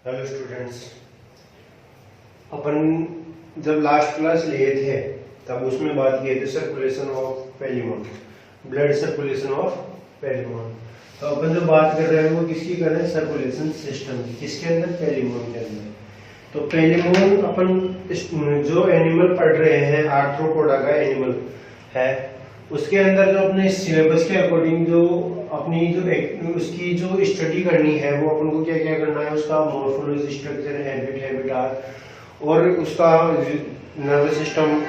Hello students, अपन जब last class लिए थे तब उसमें बात किए थे सर्कुलेशन ऑफ पेलिमोन, ब्लड सर्कुलेशन ऑफ पेलिमोन। तो अपन जो बात कर रहे हैं वो किसकी कर रहे हैं? सर्कुलेशन सिस्टम की। किसके अंदर? पेलिमोन के अंदर। तो पेलिमोन अपन जो एनिमल पढ़ रहे हैं, आर्थ्रोपोडा का एनिमल है, उसके अंदर जो अपने सिलेबस के अकॉर्डिंग जो अपनी जो उसकी जो स्टडी करनी है वो अपन को क्या क्या करना है? उसका मॉर्फोलॉजी, स्ट्रक्चर, हैबिटाट और उसका नर्वस सिस्टम,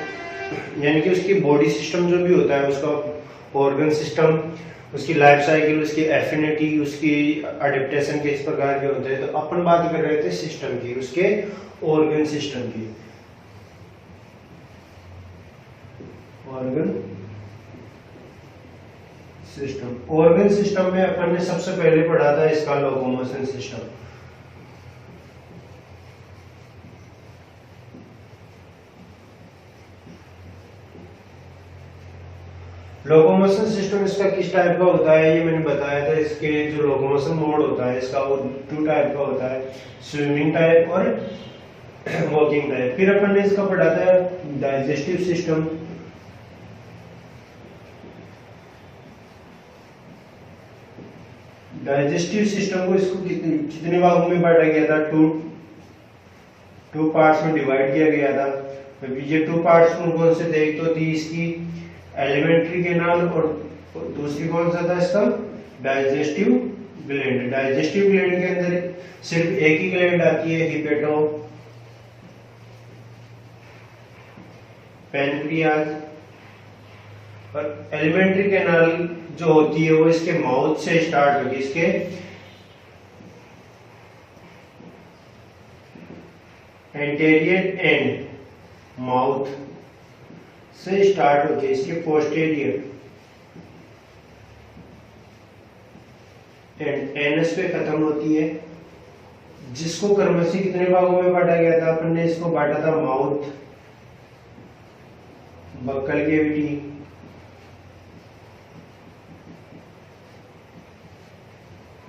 यानी कि उसकी बॉडी सिस्टम जो भी होता है, उसका ऑर्गन सिस्टम, उसकी लाइफ साइकिल, उसकी एफिनिटी, उसकी अडेप्टेशन किस प्रकार के होते हैं। तो अपन बात कर रहे थे सिस्टम की, उसके ऑर्गन सिस्टम की। ऑर्गन सिस्टम, ऑर्गन सिस्टम में अपन ने सबसे पहले पढ़ा था इसका लोकोमोशन सिस्टम। लोकोमोशन सिस्टम इसका किस टाइप का होता है ये मैंने बताया था। इसके जो लोकोमोशन मोड होता है इसका वो 2 टाइप का होता है, स्विमिंग टाइप और वॉकिंग टाइप। फिर अपन ने इसका पढ़ा था डाइजेस्टिव सिस्टम। डाइजेस्टिव सिस्टम को इसको कितने भागों में बांटा गया था? टू पार्ट्स में डिवाइड किया गया था। तो ये 2 पार्ट्स कौन से थे? एक तो थी इसकी एलिमेंट्री कैनाल और दूसरी कौन सा था इसका? Digestive gland. डाइजेस्टिव ग्लैंड के अंदर सिर्फ एक ही ग्लैंड आती है, हिपेटो पैनक्रियाज। और एलिमेंट्री कैनाल जो होती है वो इसके माउथ से स्टार्ट होगी, इसके एंटेरियर एंड माउथ से स्टार्ट होके इसके पोस्टेरियर एंड एनस पे खत्म होती है, जिसको क्रमशः कितने भागों में बांटा गया था? अपन ने इसको बांटा था माउथ, बक्कल कैविटी,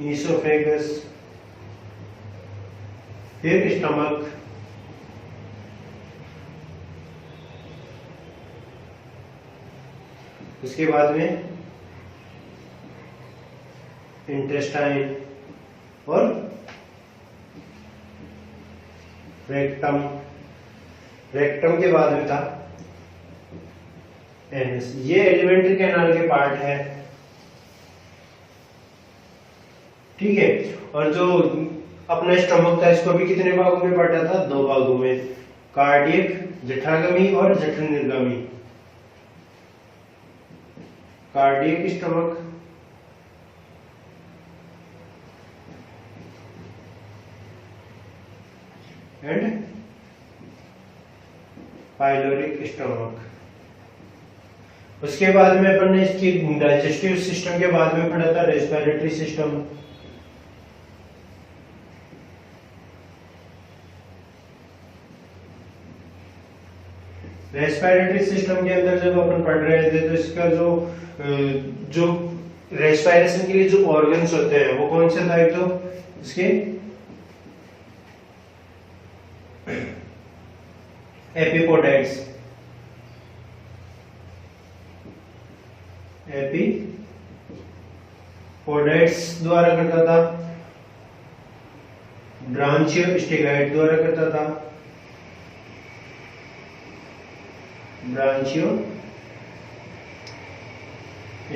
ईसोफेगस, फिर स्टमक, उसके बाद में इंटेस्टाइन और रेक्टम। रेक्टम के बाद में था एनस। ये एलिमेंट्री कैनाल के पार्ट है, ठीक है। और जो अपना स्टमक था इसको भी कितने भागों में बांटा था? 2 भागों में, कार्डियक जठरागामी और जठर निर्गामी। Cardiac stomach and pyloric stomach. उसके बाद में अपन ने इसकी डाइजेस्टिव सिस्टम के बाद में पढ़ा था रेस्पिरेटरी सिस्टम। रेस्पिरेटरी सिस्टम के अंदर जब अपन पढ़ रहे थे तो इसका जो रेस्पिरेशन के लिए जो ऑर्गन्स होते हैं वो कौन से था? एक तो इसके एपिपोडेट्स, एपिपोडेट्स द्वारा करता था, ब्रांचियो स्टेगाइड द्वारा करता था, ब्रांचियो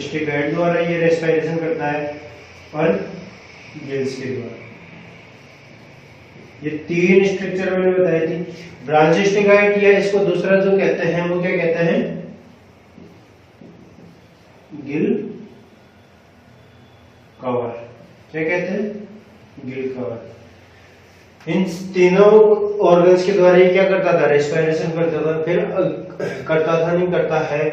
स्टेगाइड द्वारा ये रेस्पिरेशन करता है, और गिल्स के द्वारा। ये 3 स्ट्रक्चर मैंने बताई थी। ब्रांचियो स्टेगाइड या इसको दूसरा जो कहते हैं वो क्या कहते हैं? Gill cover. क्या कहते हैं? Gill cover. इन तीनों ऑर्गन्स के द्वारा ये क्या करता था? रेस्पिरेशन करता था। फिर करता था, नहीं करता है।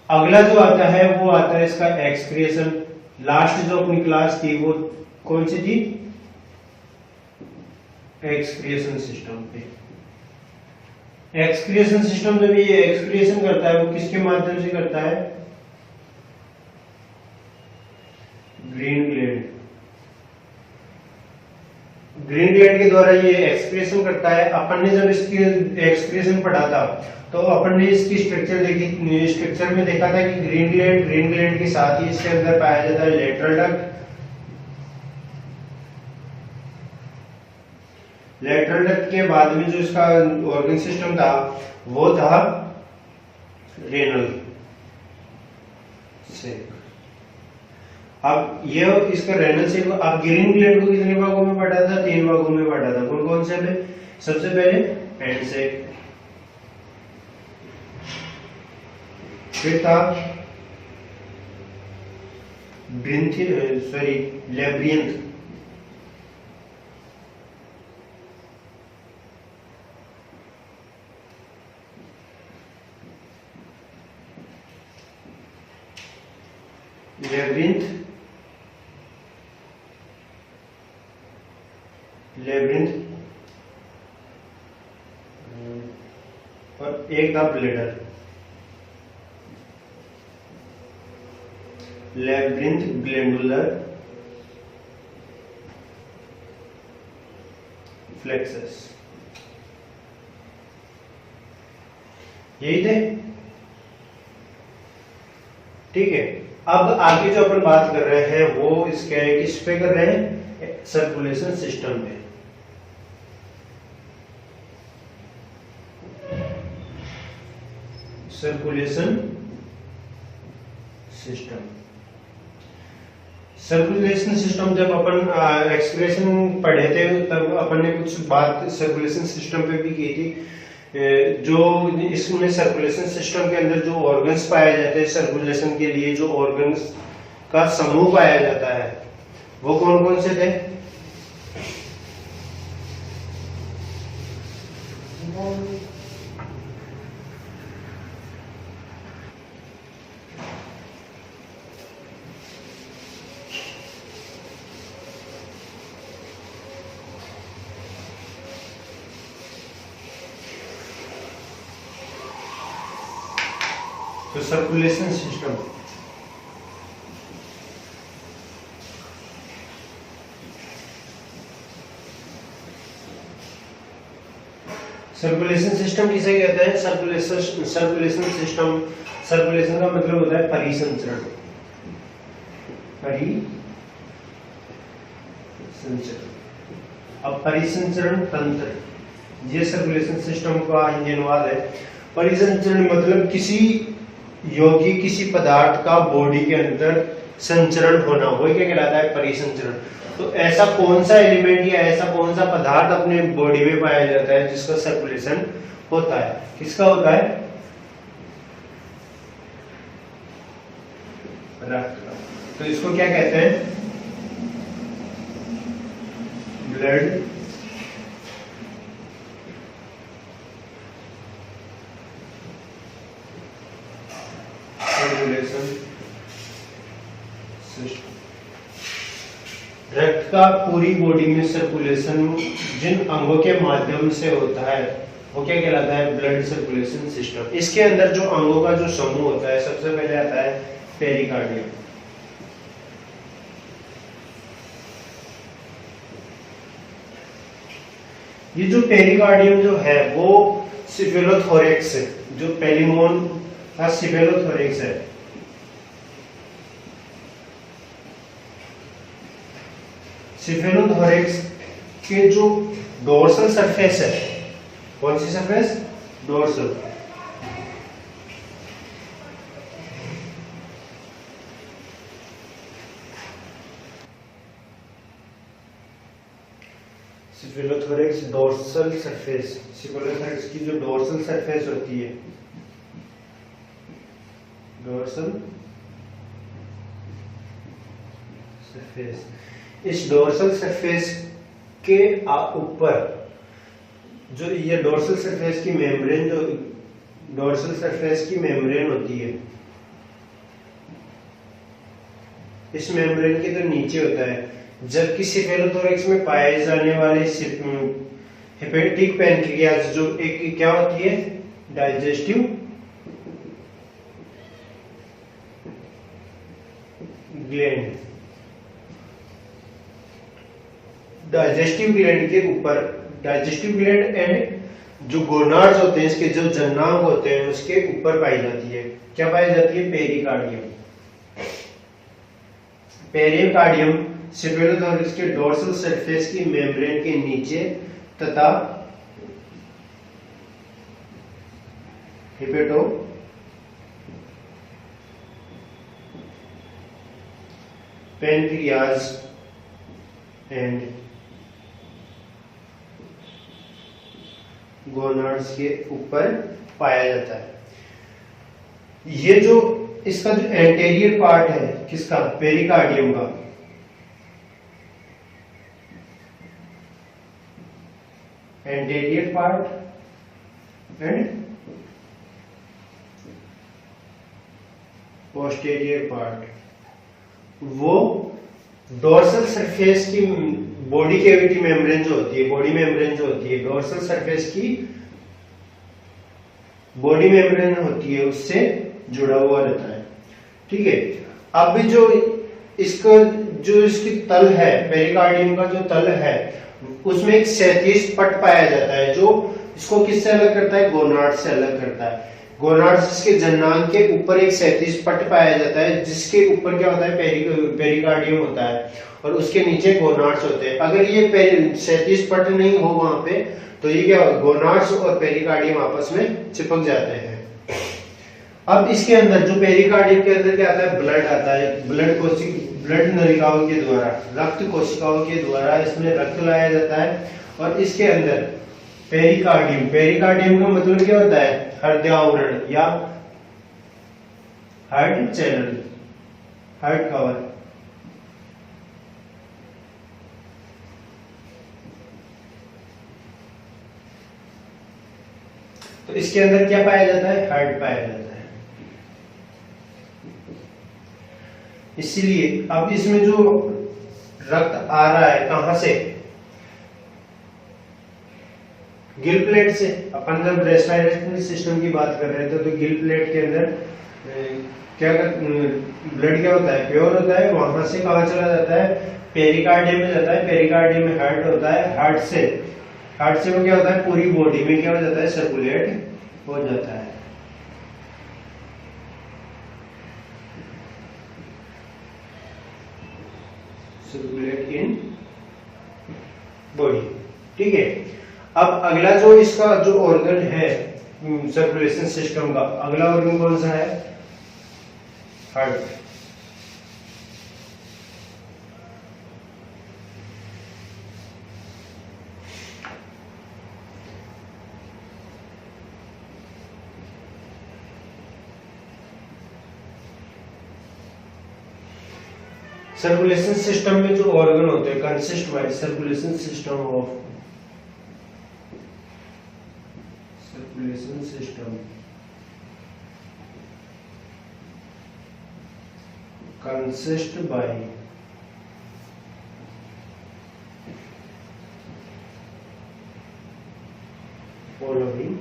अगला जो आता है वो आता है इसका एक्सक्रिएशन। लास्ट जो अपनी क्लास थी वो कौन सी थी? एक्सक्रिएशन सिस्टम पे। एक्सक्रिएशन सिस्टम जब ये एक्सक्रिएशन करता है वो किसके माध्यम से करता है? Green gland. ग्रीन ग्लैंड के द्वारा ये एक्सक्रीशन करता है। अपन ने जब इसकी एक्सक्रीशन पढ़ा था तो अपन ने इसकी स्ट्रक्चर में देखा था कि ग्रीन ग्लैंड के साथ ही इसके अंदर पाया जाता है लेटरल डक्ट। लेटरल डक्ट के बाद में जो इसका ऑर्गन सिस्टम था वो था रेनल सेक। अब ये इसका रेनल सेक, अब ग्रीन ग्लैंड को कितने भागों में बांटा था? 3 भागों में बांटा था। कौन कौन से थे? सबसे पहले एंड सेक, फिर था लेब्रियंथ, लेब्रिंथ और एक था ब्लेडर। लेब्रिंथ, ग्लैंडुलर, फ्लेक्सस, यही थे। ठीक है, अब आगे जो अपन बात कर रहे हैं वो इसके किस पे कर रहे हैं? सर्कुलेशन सिस्टम पे। सर्कुलेशन सिस्टम, सर्कुलेशन सिस्टम जब अपन एक्सप्रेशन पढ़े थे तब अपन ने कुछ बात सर्कुलेशन सिस्टम पे भी की थी। जो इसमें सर्कुलेशन सिस्टम के अंदर जो ऑर्गन्स पाए जाते हैं, सर्कुलेशन के लिए जो ऑर्गन्स का समूह पाया जाता है वो कौन कौन से थे? तो सर्कुलेशन सिस्टम, सर्कुलेशन सिस्टम किसे कहते हैं? सर्कुलेशन सिस्टम, सर्कुलेशन का मतलब होता है परिसंचरण। अब परिसंचरण तंत्र, ये सर्कुलेशन सिस्टम का हिंदी अनुवाद है। परिसंचरण मतलब किसी यौगिक, किसी पदार्थ का बॉडी के अंदर संचरण होना, वही क्या कहलाता है? परिसंचरण। तो ऐसा कौन सा एलिमेंट या ऐसा कौन सा पदार्थ अपने बॉडी में पाया जाता है जिसका सर्कुलेशन होता है? किसका होता है? रक्त का। तो इसको क्या कहते हैं? Blood circulation system. रक्त का पूरी बॉडी में सर्कुलेशन जिन अंगों के माध्यम से होता है वो क्या कहलाता है? Blood circulation system. इसके अंदर जो अंगों का जो समूह होता है, सबसे पहले आता है पेरिकार्डियम। ये जो पेरिकार्डियम जो है वो सिफेलोथोरेक्स है, जो पेलिमोन का सिफेलोथोरेक्स है। सिफेलोथोरेक्स के जो डोर्सल सरफेस है, कौन सी surface? Dorsal. Cephalothorax dorsal surface, cephalothorax की जो डोर्सल सरफेस होती है, डोर्सल सरफेस, इस डोर्सल सरफेस के ऊपर जो ये डोर्सल सरफेस की मेम्ब्रेन, जो डोर्सल सरफेस की मेम्ब्रेन होती है, इस मेम्ब्रेन के तो नीचे होता है। जबकि सिफेलोथोरेक्स में पाए जाने वाले हेपेटिक पैनक्रियाज जो एक क्या होती है? Digestive gland. डाइजेस्टिव ग्लैंड के ऊपर, डाइजेस्टिव ग्लैंड एंड जो गोनाड्स होते हैं, इसके जो जननांग होते हैं उसके ऊपर पाई जाती है। क्या पाई जाती है? पेरिकार्डियम। पेरिकार्डियम सेफेलोथोरैक्स के डोर्सल सरफेस की मेम्ब्रेन के नीचे तथा हिपेटो पेनक्रियाज एंड गोनाड्स के ऊपर पाया जाता है। ये जो इसका जो एंटेरियर पार्ट है, किसका? पेरिकार्डियम का, anterior part and posterior part, वो डोर्सल सरफेस की बॉडी कैविटी मेम्ब्रेन जो होती है, बॉडी मेम्ब्रेन जो होती है, डोर्सल सरफेस की बॉडी मेम्ब्रेन होती है, उससे जुड़ा हुआ रहता है। ठीक है। अब भी जो इसकी तल है, पेरिकार्डियम का जो तल है, उसमें एक क्षैतिज पट पाया जाता है जो इसको किससे अलग करता है? गोनाड से अलग करता है। गोनाड्स के जननांग के ऊपर एक क्षैतिज पट पाया जाता है जिसके ऊपर क्या होता है? पेरिकार्डियम होता है और उसके नीचे गोनाड्स होते हैं। अगर ये क्षैतिज पट नहीं हो वहां पे तो ये क्या होगा? गोनाड्स और पेरिकार्डियम आपस में चिपक जाते हैं। अब इसके अंदर जो पेरिकार्डियम के अंदर क्या आता है? ब्लड आता है। ब्लड नलिकाओं के द्वारा, रक्त कोशिकाओं के द्वारा इसमें रक्त लाया जाता है और इसके अंदर पेरिकार्डियम का मतलब क्या होता है? हृदयावरण या हार्ट चैनल, हार्ट कवर। तो इसके अंदर क्या पाया जाता है? हार्ट पाया जाता है। इसीलिए अब इसमें जो रक्त आ रहा है कहां से? गिल प्लेट से। अपन जब रेस्पिरेटरी सिस्टम की बात कर रहे थे तो गिल प्लेट के अंदर ब्लड क्या होता है? प्योर होता है। वहां से कहां चला जाता है? पेरिकार्डियम में जाता है। पेरिकार्डियम में हार्ट होता है। हार्ट से वो क्या होता है? पूरी बॉडी में क्या हो जाता है? सर्कुलेट हो जाता है। Circulate in body. ठीक है। अब अगला जो इसका जो ऑर्गन है सर्कुलेशन सिस्टम का, अगला ऑर्गन कौन सा है? हार्ट। सर्कुलेशन सिस्टम में जो ऑर्गन होते हैं consist by circulation system of consist by following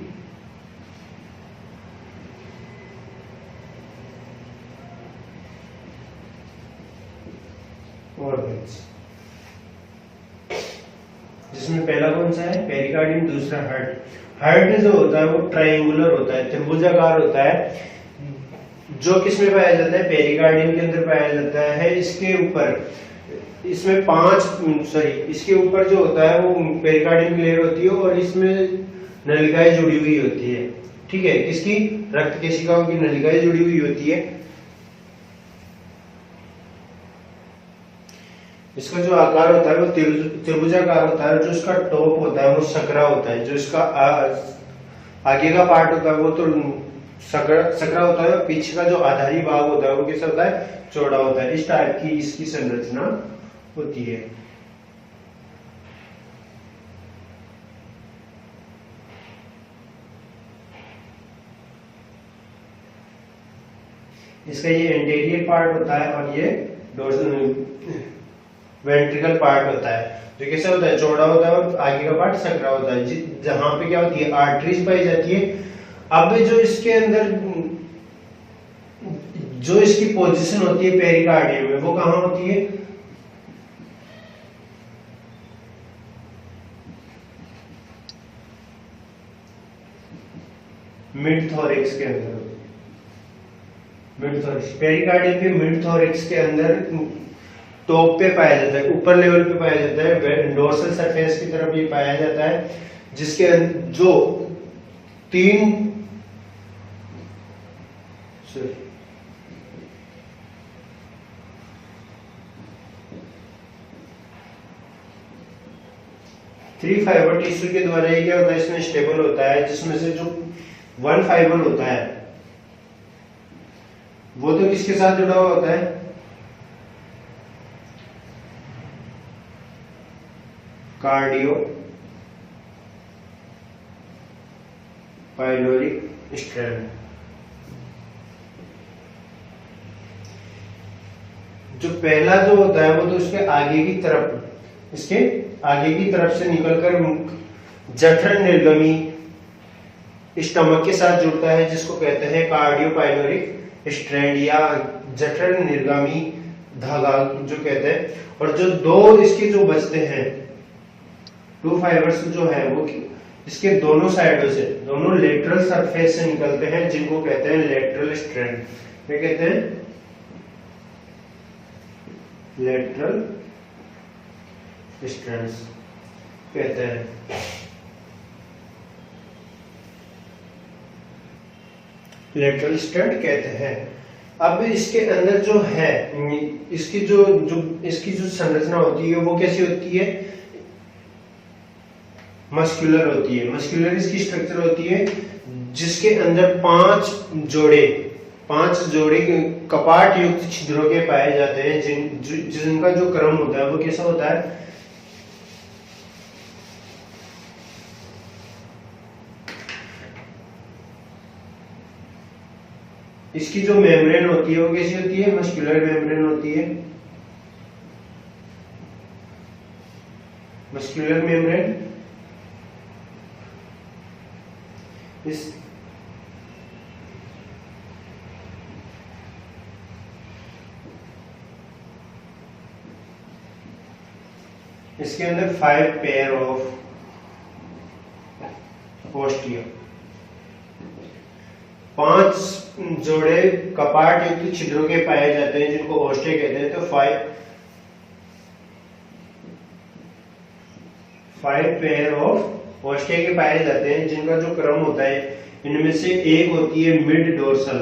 organs, जिसमें पहला कौन सा है? पेरिकार्डियम, दूसरा हार्ट। हार्ट जो होता है वो ट्रायंगुलर होता है, त्रिभुजाकार होता है। जो किसमें पाया जाता है? पेरिकार्डियम के अंदर पाया जाता है। इसके ऊपर इसमें इसके ऊपर जो होता है वो पेरिकार्डियम की लेयर होती है और इसमें नलिकाएं जुड़ी हुई होती है। ठीक है। किसकी? रक्त केशिकाओं की नलिकाएं जुड़ी हुई होती है। इसका जो आकार होता है वो त्रिभुजाकार होता है। जो इसका टॉप होता है वो सकरा होता है। जो इसका आगे का पार्ट होता है वो तो सकरा होता है। पीछे का जो आधारी भाग होता है वो कैसा होता है? चौड़ा होता है। इस टाइप की इसकी संरचना होती है। इसका ये एंटेरियर पार्ट होता है और ये डोर्सल वेंट्रिकल पार्ट होता है जो कैसा होता है? चौड़ा होता है और आगे का पार्ट सकरा होता है जहां पे क्या होती है? आर्टरीज पाई जाती है। अब जो इसके अंदर जो इसकी पोजीशन होती है पेरिकार्डियम में, वो कहां होती है? मिड थोरिक्स के अंदर, मिड थोरिक्स पेरिकार्डियम के मिड थोरिक्स के अंदर टॉप पे पाया जाता है, ऊपर लेवल पे पाया जाता है, डोर्सल सरफेस की तरफ ये पाया जाता है, जिसके जो 3 फाइबर टिश्यू के द्वारा ये क्या होता है, इसमें स्टेबल होता है, जिसमें से जो 1 फाइबर होता है वो तो किसके साथ जुड़ा हुआ होता है, कार्डियो पाइलोरिक स्ट्रैंड। जो पहला जो होता है वो तो इसके आगे की तरफ, इसके आगे की तरफ से निकलकर जठर निर्गमी स्टमक के साथ जुड़ता है, जिसको कहते हैं कार्डियोपाइलोरिक स्ट्रैंड या जठर निर्गामी धागा जो कहते हैं। और जो दो इसके जो बचते हैं 2 फाइबर्स जो है वो इसके दोनों साइडों से, दोनों लेटरल सरफेस से निकलते हैं, जिनको कहते हैं लेटरल स्ट्रैंड। क्या कहते हैं, लेटरल स्ट्रैंड्स कहते हैं। लेटरल स्ट्रैंड कहते हैं। अब इसके अंदर जो है इसकी इसकी जो संरचना होती है वो कैसी होती है, मस्कुलर होती है। मस्कुलर इसकी स्ट्रक्चर होती है, जिसके अंदर 5 जोड़े कपाट युक्त छिद्रों के पाए जाते हैं, जिनका जो क्रम होता है वो कैसा होता है, इसकी जो मेम्ब्रेन होती है वो कैसी होती है, मस्कुलर मेम्ब्रेन होती है। मस्कुलर मेम्ब्रेन इसके अंदर 5 पेयर ऑफ ओस्टिया, 5 जोड़े कपाट युक्त छिद्रों के पाए जाते हैं, जिनको ओस्टिया कहते हैं। तो 5 पेयर ऑफ ओस्टिया के पाए जाते हैं, जिनका जो क्रम होता है, इनमें से एक होती है मिड डोर्सल।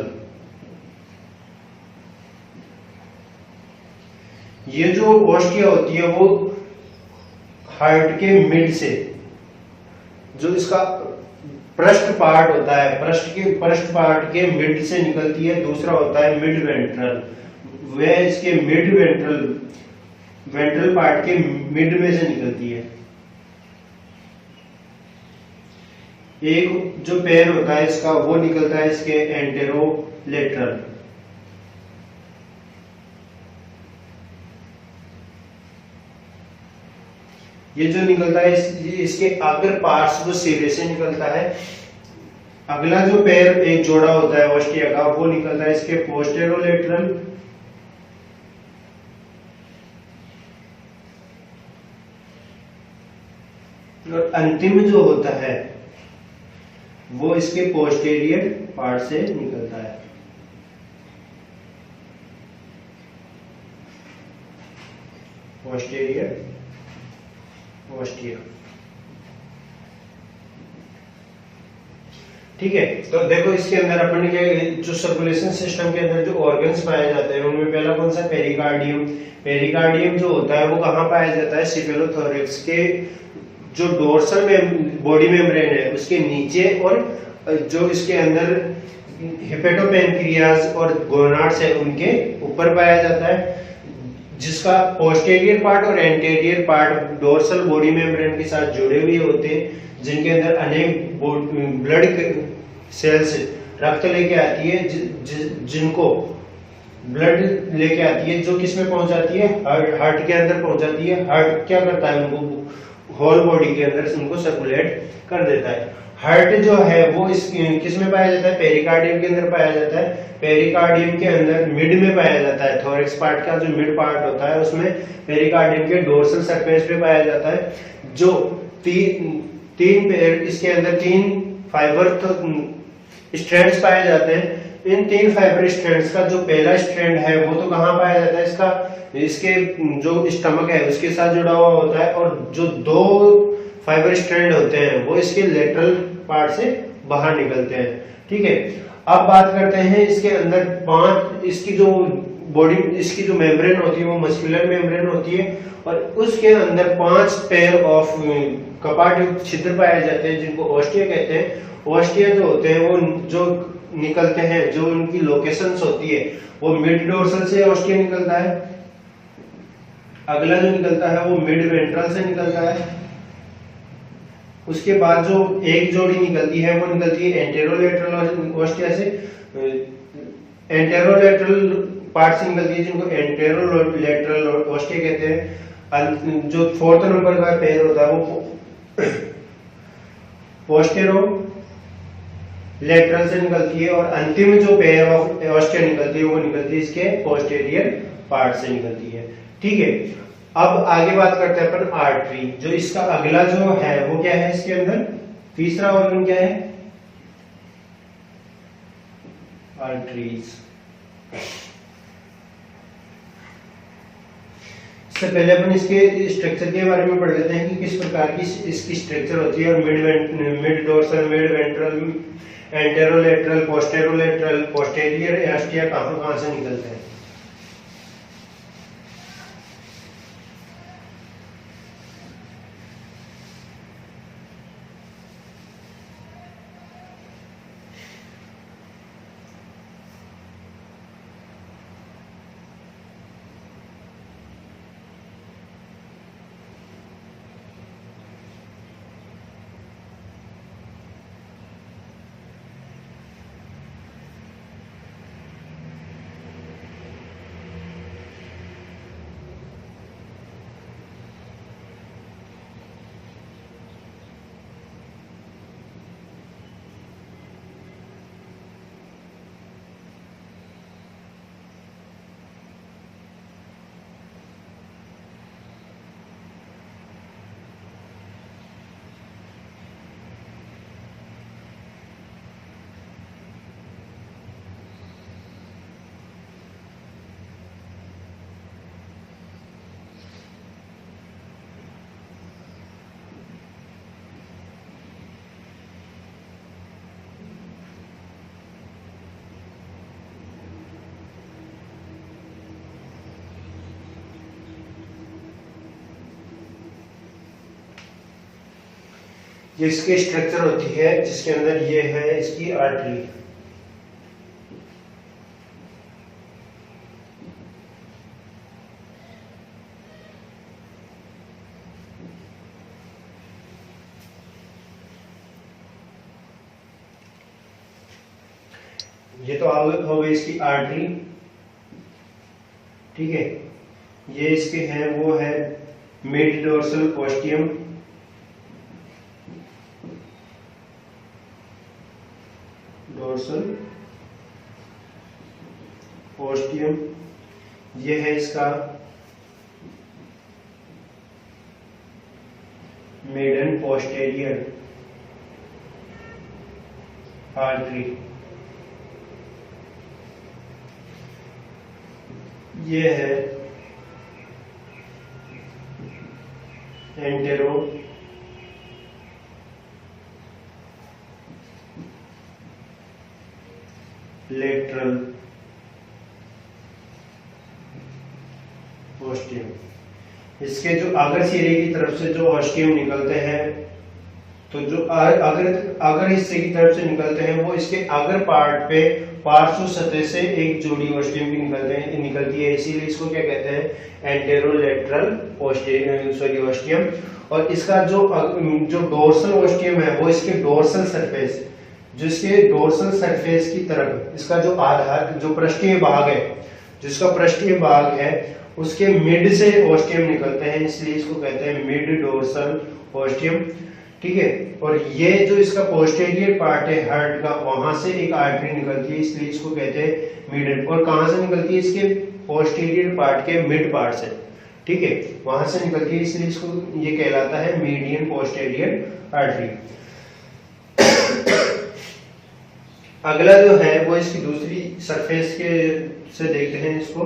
ये जो ओस्टिया होती है वो हार्ट के मिड से, जो इसका पृष्ठ पार्ट होता है, पृष्ठ पार्ट के मिड से निकलती है। दूसरा होता है मिड वेंट्रल, वह इसके मिड वेंट्रल पार्ट के मिड में से निकलती है। एक जो पैर होता है इसका वो निकलता है इसके एंटेरोलेटरल। ये जो निकलता है इसके अगर पार्ट्स वो सिरे से निकलता है। अगला जो पैर एक जोड़ा होता है ओस्टिया का वो निकलता है इसके पोस्टेरोलेटरल। और अंतिम जो होता है वो इसके पोस्टेरियर पार्ट से निकलता है। Posterior ostia. ठीक है, तो देखो इसके अंदर अपन क्या, जो सर्कुलेशन सिस्टम के अंदर जो ऑर्गन्स पाए जाते हैं उनमें पहला कौन सा, पेरिकार्डियम। पेरिकार्डियम जो होता है वो कहाँ पाया जाता है, सिफेलोथोरैक्स के जो डोर्सल में बॉडी मेम्ब्रेन है उसके नीचे, और जो इसके अंदर हिपेटोपैनक्रियाज और गोनाड्स है उनके ऊपर पाया जाता है, जिसका पोस्टेरियर पार्ट और anterior part dorsal body membrane के साथ जुड़े हुए होते हैं, जिनके अंदर अनेक ब्लड सेल्स रक्त लेके आती है, जिनको ब्लड लेके आती है, जो किस में पहुंच जाती है, हार्ट के अंदर पहुंच जाती है। हार्ट क्या करता है, उनको होल बॉडी के अंदर उनको सर्कुलेट कर देता है। हार्ट जो है वो किस में पाया जाता है, पेरिकार्डियम के अंदर पाया जाता है। पेरिकार्डियम के अंदर मिड में पाया जाता है, थोरैक्स पार्ट का जो मिड पार्ट होता है उसमें पेरिकार्डियम के डोर्सल सरफेस पे पाया जाता है। जो तीन पेयर, इसके अंदर 3 फाइबर स्ट्रैंड्स पाए जाते हैं। इन 3 फाइबर स्ट्रैंड्स का जो पहला स्ट्रैंड है वो तो कहाँ पाया जाता है, इसका इसके जो स्टमक है उसके साथ जुड़ा हुआ होता है, और जो 2 फाइबर स्ट्रैंड होते हैं वो इसके लेटरल पार्ट से बाहर निकलते हैं। ठीक है, अब बात करते हैं इसके अंदर 5 इसकी जो बॉडी, इसकी जो मेम्ब्रेन होती है वो मस्कुलर मेम्ब्रेन होती है, और उसके अंदर 5 पेयर ऑफ कपाटयुक्त छिद्र पाए जाते हैं जिनको ओस्टिया कहते हैं। ओस्टिया जो होते हैं वो जो निकलते हैं, जो उनकी लोकेशंस होती है वो मिड डोर्सल से ओस्टिया निकलता है, अगला जो निकलता है वो मिड वेंट्रल से निकलता है, उसके बाद जो एक जोड़ी निकलती है वो निकलती है एंटेरोलेटरल ओस्टिया से, एंटेरोलेटरल पार्ट से निकलती है जिनको एंटेरोलेटरल ओस्टिया कहते हैं। जो 4th नंबर का पेयर होता है वो पोस्टेरो लेटरल से निकलती है, और अंतिम जो पेयर ऑफ ओस्टिया निकलती है वो निकलती है इसके पोस्टेरियर पार्ट से निकलती है। ठीक है, अब आगे बात करते हैं अपन आर्टरी। जो इसका अगला जो है वो क्या है, इसके अंदर तीसरा ऑर्गन क्या है, आर्टरीज। इससे पहले अपन इसके स्ट्रक्चर के बारे में पढ़ लेते हैं कि किस प्रकार की इसकी स्ट्रक्चर होती है, और mid dorsal, mid ventral, anterolateral, posterolateral, posterior ostia कहां से निकलते हैं। ये इसकी स्ट्रक्चर होती है जिसके अंदर ये है इसकी आर्टरी। ये तो हो गई इसकी आर्टरी। ठीक है, ये इसके हैं वो है mid dorsal ostium, dorsal ostium, ये है इसका मेडन पोस्टेरियर आर्टरी, ये है एंटेरो लेटरल ओस्टियम। इसके जो अगर सिरे की तरफ से जो ओस्टियम निकलते हैं, तो जो अगर हिस्से की तरफ से निकलते हैं वो इसके अगर पार्ट पे पार्श्व सतह से एक जोड़ी ओस्टियम की निकलती है, इसीलिए इसको क्या कहते हैं, एंटेरोलेटरल ओस्टियम। और इसका जो डोर्सल ओस्टियम है वो इसके डोर्सल सरफेस, जो इसके डोर्सल सरफेस की तरफ इसका जो आधार, जो पृष्ठीय भाग है, जिसका पृष्ठीय भाग है उसके मिड से ओस्टियम निकलते हैं, इसलिए इसको कहते हैं मिड डोर्सल ओस्टियम। ठीक है, और ये जो इसका पोस्टेरियर पार्ट है हार्ट का, वहां से एक आर्टरी निकलती है, इसलिए इसको कहते हैं मिड। और कहां से निकलती है, इसके पोस्टेरियर पार्ट के मिड पार्ट से। ठीक है, वहां से निकलती है, इसलिए इसको ये कहलाता है मीडियन पोस्टेरियर आर्टरी। अगला जो है वो इसकी दूसरी सरफेस के से देखते हैं इसको।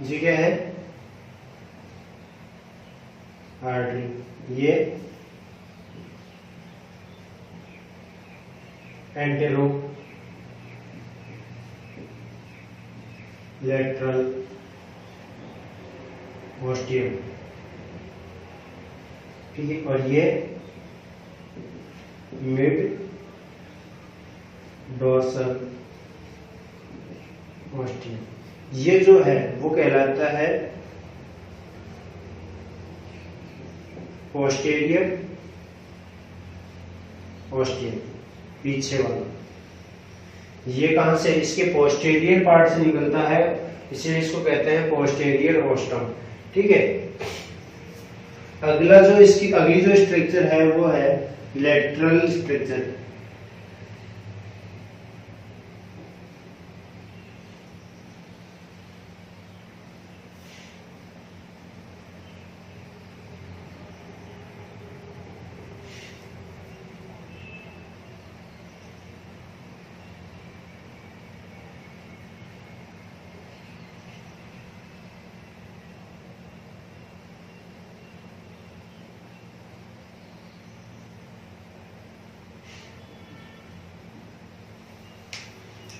ये क्या है? आर्टरी। ये एंटेरो लेटरल ऑस्टियम, ठीक है। और ये मिड डोर्सल ऑस्टियम। ये जो है वो कहलाता है पोस्टीरियर ऑस्टियम, पीछे वाला। ये कहां से? इसके पोस्टीरियर पार्ट से निकलता है, इसलिए इसको कहते हैं पोस्टीरियर ऑस्टम, ठीक है। अगला जो इसकी अगली जो स्ट्रक्चर है वो है लेटरल स्ट्रक्चर।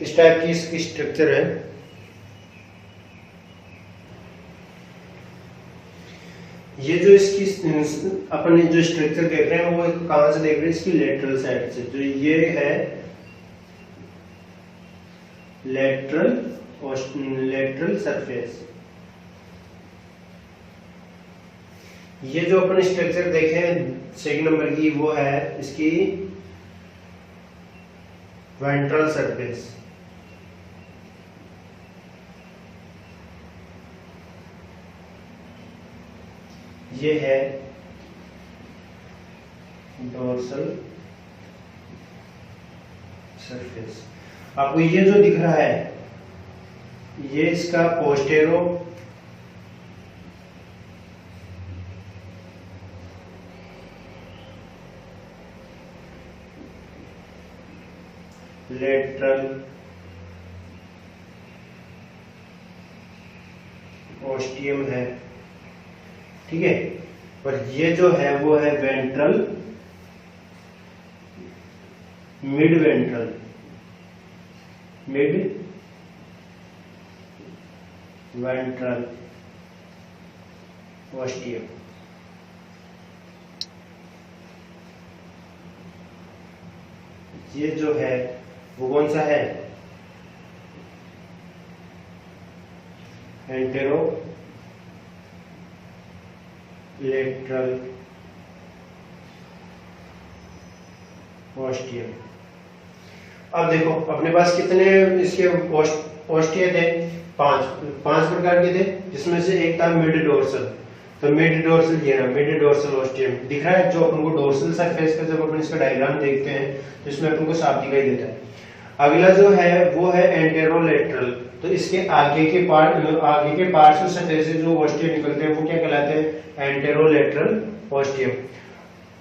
इस टाइप की इसकी स्ट्रक्चर है। ये जो इसकी अपन जो स्ट्रक्चर देख रहे हैं वो कहां से देख रहे हैं? इसकी लेटरल साइड से। तो ये है लेटरल सरफेस। ये जो अपन स्ट्रक्चर देखे सेकंड नंबर की वो है इसकी वेंट्रल सरफेस। ये है डोर्सल सरफेस। आपको ये जो दिख रहा है ये इसका पोस्टेरो लेटरल ऑस्टियम है, ठीक है। और ये जो है वो है वेंट्रल मिड वेंट्रल ऑस्टियम। ये जो है वो कौन सा है? Anterolateral ostium. अब देखो अपने पास कितने इसके ऑस्टिया थे? पांच प्रकार के थे, जिसमें से एक था मिड डोर्सल। तो मिड डोर्सल ये ना मिड डोर्सल ऑस्टियम दिख रहा है, जो अपन को डोर्सल सरफेस का जब अपन इसका डायग्राम देखते हैं तो इसमें अपन को साफ दिखाई देता है। अगला जो है वो है एंटेरोलेटरल। तो इसके आगे के पार्ट से जो ऑस्टियम निकलते हैं वो क्या कहलाते हैं? एंटेरोलेटरल ऑस्टियम,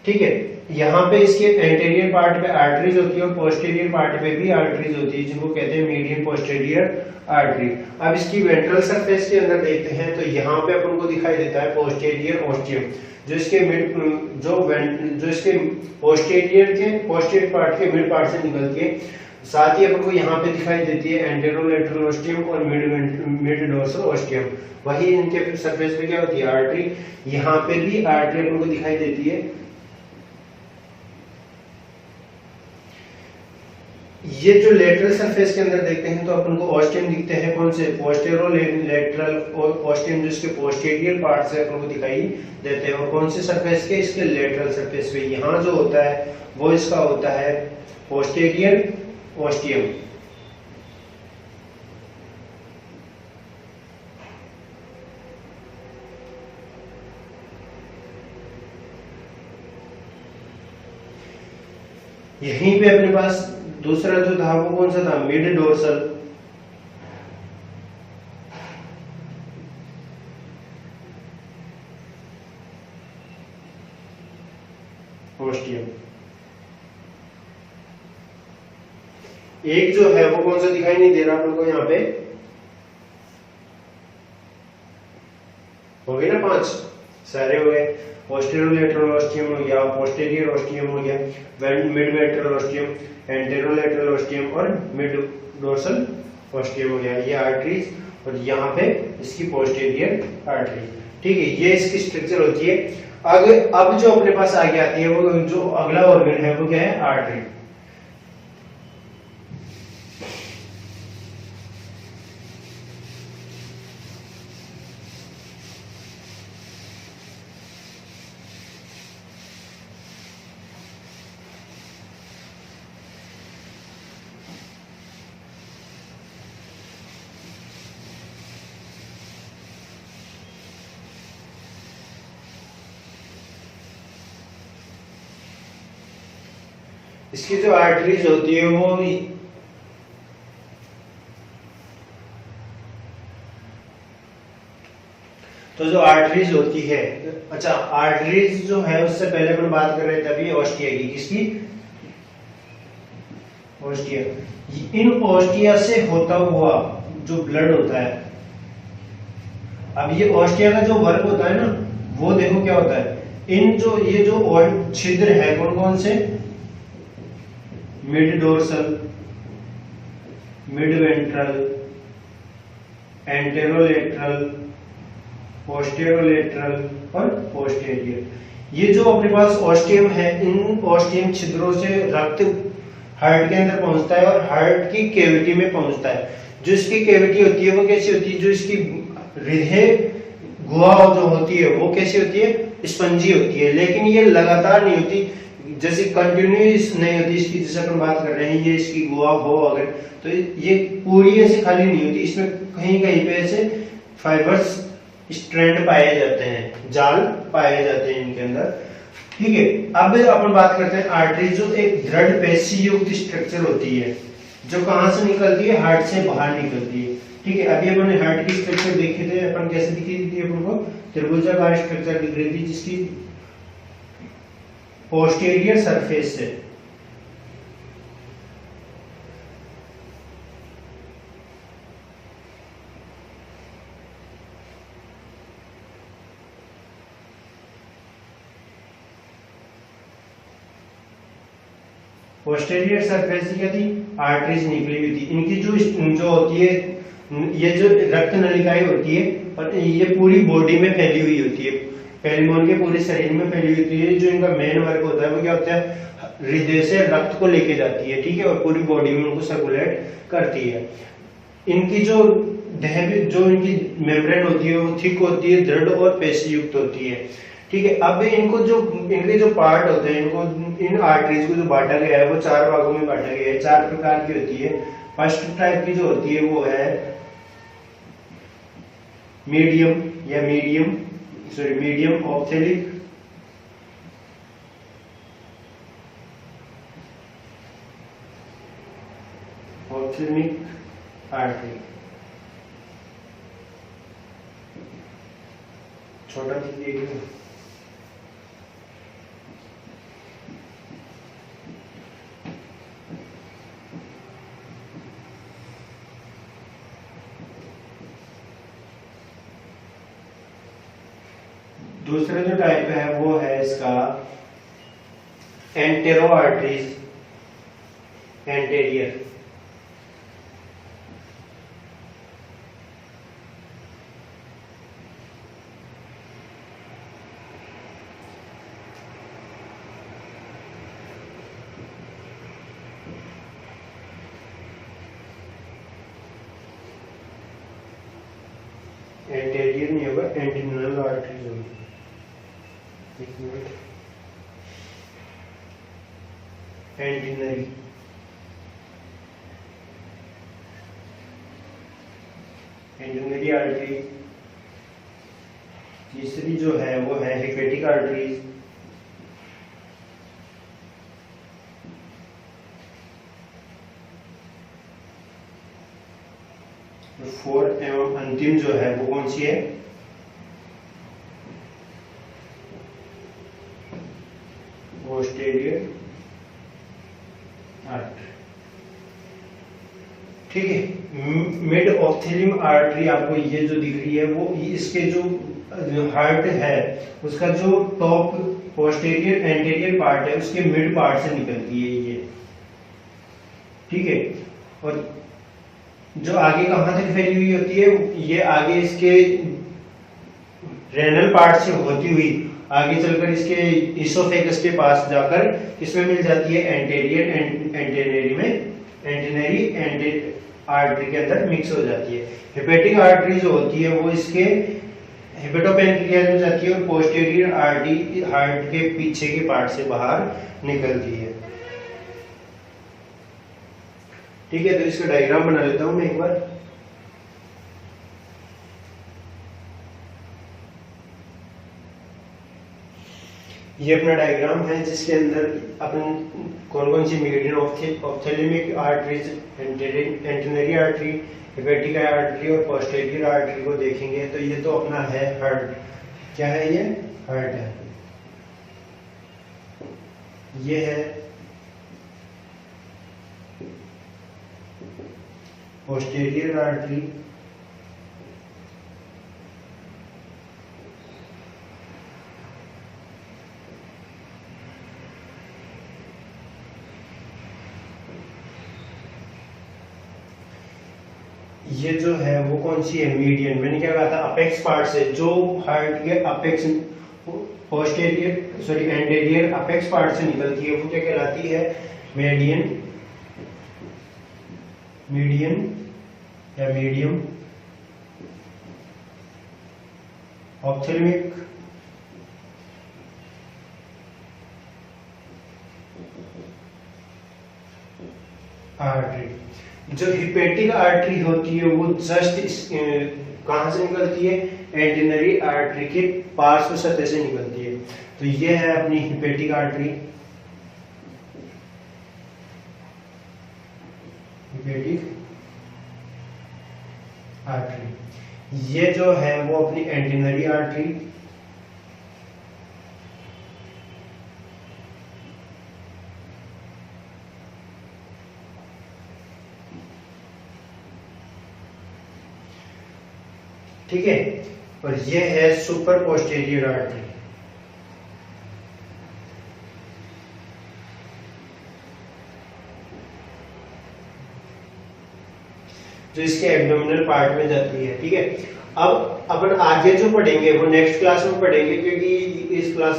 ठीक है। यहाँ पे इसके एंटेरियर पार्ट पे आर्टरीज होती है और पोस्टीरियर पार्ट पे भी आर्टरीज होती है, जिनको कहते हैं मीडियन पोस्टीरियर आर्टरी। अब इसकी वेंट्रल सरफेस के अंदर देखते हैं तो यहाँ पे अपन को दिखाई देता है पोस्टीरियर ओस्टियम, जो इसके जो इसके पोस्टीरियर पार्ट के मिड पार्ट से निकलती है। साथ ही अपन को यहाँ पे दिखाई देती है एंटेरोलेटरल ओस्टियम और मिड डोर्सल ओस्टियम। वही इनके सरफेस पे क्या होती है, आर्टरी। यहाँ पे भी आर्टरी अपन को दिखाई देती है। ये जो लेटरल सरफेस के अंदर देखते हैं तो अपन को ओस्टियम दिखते हैं, कौन से, पोस्टेरोलेटरल ओस्टियम, जो इसके पोस्टीरियर पार्ट से अपन को दिखाई देते हैं। और कौन से सरफेस के, इसके लेटरल सरफेस पे। यहाँ जो होता है वो इसका होता है पोस्टीरियर ओस्टियम। यहीं पे अपने पास दूसरा जो था वो कौन सा था, मिड डोर्सल। ओस्टियम। एक जो है वो कौन सा दिखाई नहीं दे रहा अपन को, यहाँ पे हो गए ना 5 सारे हो गए। पोस्टेरोलेटरल ओस्टियम हो गया, पोस्टीरियर ओस्टियम हो गया, mid ventral ostium, anterolateral ostium और मिड डोर्सल ओस्टियम हो गया। ये आर्टरीज और यहाँ पे इसकी पोस्टीरियर आर्टरी। ठीक है, ये इसकी स्ट्रक्चर होती है। अब जो अपने पास आगे आती है वो जो अगला ऑर्गन है वो क्या है, आर्टरी। इसकी जो आर्टरीज होती है वो तो जो आर्टरीज होती है, अच्छा आर्टरीज जो है उससे पहले अपन बात कर रहे थे अभी ओस्टिया की। किसकी, ओस्टिया। इन ओस्टिया से होता हुआ जो ब्लड होता है, अब ये ओस्टिया का जो वर्क होता है ना, वो देखो क्या होता है। ये जो छिद्र है कौन कौन से, mid dorsal, mid ventral, anterolateral, posterolateral और पोस्टीरियर। ये जो अपने पास ओस्टियम है, इन ओस्टियम छिद्रों से रक्त हार्ट के अंदर पहुंचता है और हार्ट की कैविटी में पहुंचता है। जो इसकी कैविटी होती है वो कैसी होती है, जो इसकी हृदय गुहा जो होती है वो कैसी होती है, स्पंजी होती है। लेकिन ये लगातार नहीं होती, जैसे कंटिन्यूस नहीं होती इसकी, जैसे अपन बात कर रहे हैं ये इसकी गुहा हो अगर, तो ये पूरी ऐसे खाली नहीं होती। इसमें कहीं कहीं पे ऐसे फाइबर्स स्ट्रैंड पाए जाते हैं, जाल पाए जाते हैं इनके अंदर। ठीक है, अब अपन बात करते हैं आर्टरी, जो एक दृढ़ पेशी युक्त स्ट्रक्चर होती है, जो कहां से निकलती है, हार्ट से बाहर निकलती है। ठीक है, अभी अपन ने हार्ट की स्ट्रक्चर देखे थे, अपन कैसे दिखी थी, अपन को त्रिभुजाकार स्ट्रक्चर दिख रही थी, जिसकी पोस्टीरियर सरफेस से पोस्टीरियर सरफेस क्या थी, आर्टरीज निकली हुई थी। इनकी जो होती है, ये जो रक्त नलिकाएं होती है और ये पूरी बॉडी में फैली हुई होती है, पेरिमोन के पूरे शरीर में फैली हुई होती है। जो इनका मेन वर्क होता है वो क्या होता है, हृदय से रक्त को लेके जाती है। ठीक है, और पूरी बॉडी में उनको सर्कुलेट करती है। इनकी जो इनकी मेम्ब्रेन होती है वो थिक होती है, दृढ़ और पेशी युक्त होती है। ठीक है, अब इनके जो पार्ट होते हैं, इनको इन आर्टरीज को जो बांटा गया है वो 4 भागों में बांटा गया है। 4 प्रकार की होती है। फर्स्ट टाइप की जो होती है वो है मीडियम ऑप्थेलिक, ऑप्थेल्मिक आर्टरी। छोटा दूसरा जो टाइप है वो है इसका एंटेरो आर्टरीज, एंटेरियर। एंटेरियर नहीं होगा, एंटीनल आर्टरीज होगी। एक मिनट, एंटीनरी, एंटीनरी आर्टरी। तीसरी जो है वो है हेपेटिक आर्टरीज। फोर्थ एवं अंतिम जो है वो कौन सी है? Posterior artery. ठीक है, मिड ऑप्थेलियम आर्टरी आपको ये जो दिख रही है वो इसके जो हार्ट है उसका जो टॉप पोस्टीरियर एंटीरियर पार्ट है उसके मिड पार्ट से निकलती है ये। ठीक है, और जो आगे कहां तक फैली हुई होती है, ये आगे इसके रेनल पार्ट से होती हुई आगे चलकर इसके इसोफेगस के पास जाकर किसमें मिल जाती है? एंटेरियर एंटेनरी में, एंटेनरी आर्टरी के अंदर मिक्स हो जाती है। हेपेटिक आर्टरी जो होती है वो इसके हेपेटोपेनक्रियाज में जाती है और पोस्टीरियर आर्टरी हार्ट के पीछे के पार्ट से बाहर निकलती है। ठीक है, तो इसका डायग्राम बना लेता हूं मैं एक बार। ये अपना डायग्राम है जिसके अंदर अपन कौन कौन सी median ophthalmic arteries, antennary artery, hepatic artery और पोस्टीरियर आर्टरी को देखेंगे। तो ये तो अपना है हार्ट। क्या है ये? हार्ट है। ये है पोस्टीरियर आर्टरी, ये जो है वो कौन सी है? मीडियन। मैंने क्या कहा था? अपेक्स पार्ट से, जो हार्ट के apex posterior sorry anterior apex part से निकलती है वो क्या कहलाती है? मीडियन, मीडियन या मीडियम ऑप्थेल्मिक आर्टरी। जो हिपेटिक आर्टरी होती है वो जस्ट कहां से निकलती है? एंटीनरी आर्टरी के पार्श्व सतह से निकलती है। तो ये है अपनी हिपेटिक आर्टरी, हिपेटिक आर्टरी। ये जो है वो अपनी एंटीनरी आर्टरी, ठीक है, और ये है सुपर पोस्टीरियर आर्टरी। जो इसके एब्डोमिनल पार्ट में जाती है। ठीक है, अब अपन आगे जो पढ़ेंगे वो नेक्स्ट क्लास में पढ़ेंगे, क्योंकि इस क्लास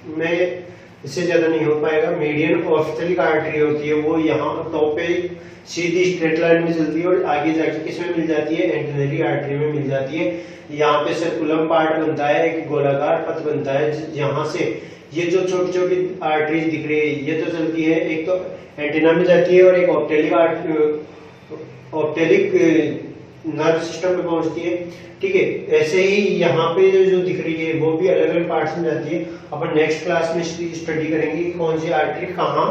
में इससे ज्यादा नहीं हो पाएगा। मीडियन ऑप्थेलिक आर्टरी होती है वो यहाँ टॉप पे सीधी स्ट्रेट लाइन में चलती है और आगे जाके किसमें मिल जाती है? एंटीनरी आर्टरी में मिल जाती है। यहाँ पे सर्कुलम पार्ट बनता है, एक गोलाकार पथ बनता है। यहाँ से ये जो छोटी छोटी आर्टरीज दिख रही है ये तो चलती है, एक तो एंटीना में जाती है और एक ऑप्टेलिक नर्व सिस्टम में पहुंचती है। ठीक है, ऐसे ही यहाँ पे जो दिख रही है वो भी अलग अलग पार्ट्स में जाती है। अपन नेक्स्ट क्लास में स्टडी करेंगे कि कौन सी आर्टरी कहाँ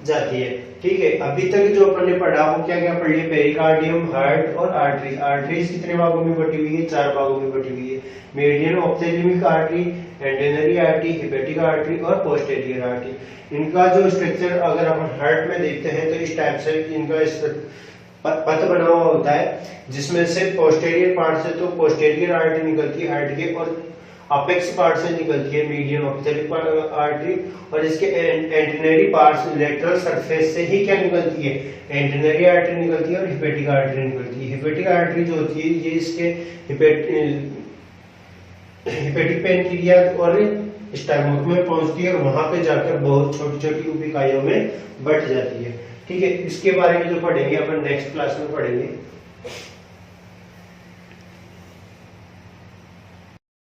जाती है। ठीक है, अभी तक जो अपन ने पढ़ा वो क्या क्या पढ़ लिया? पेरिकार्डियम, हार्ट और आर्टरीज। आर्टरीज कितने भागों में बटी हुई है? 4 भागों में बटी हुई है। Median ophthalmic artery, antennary artery, hepatic artery और पोस्टीरियर आर्टरी। इनका जो स्ट्रक्चर अगर अपन हार्ट में देखते हैं तो इस टाइप से इनका पथ बना हुआ होता है, जिसमें से पोस्टीरियर पार्ट से तो पोस्टीरियर आर्टरी निकलती है हार्ट के, और अपेक्स पार्ट से निकलती है मीडियम ऑप्थेलिक आर्टरी, और इसके एंटेनरी पार्ट से लेटरल सरफेस से ही क्या निकलती है, एंटेनरी आर्टरी निकलती है और हिपेटिक आर्टरी निकलती है। हिपेटिक आर्टरी जो होती है ये इसके हिपेटिक पेनक्रिया और स्टमक में पहुंचती है और वहां पे जाकर बहुत छोटी छोटी उप इकाइयों में बढ़ जाती है। ठीक है, इसके बारे में जो पढ़ेंगे अपन नेक्स्ट क्लास में पढ़ेंगे।